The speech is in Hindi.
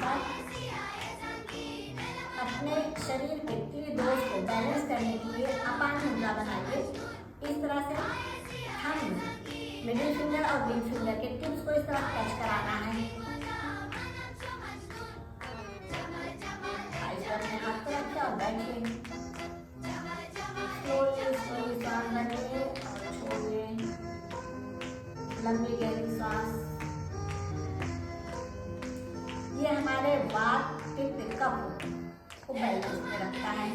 बाद अपने शरीर के त्रिदोष को बैलेंस करने के लिए अपान मुद्रा बनाइए। इस तरह से हम मिडिल फिंगर और रिंग फिंगर के टिप्स को इस तरह टच कराना है। अपने हाथ को रखिए और बैठिए। स्लोली सांस भरिए और छोड़िए। लंबी गहरी सांस। ये हमारे वात, पित्त, कफ को बैलेंस में रखता है।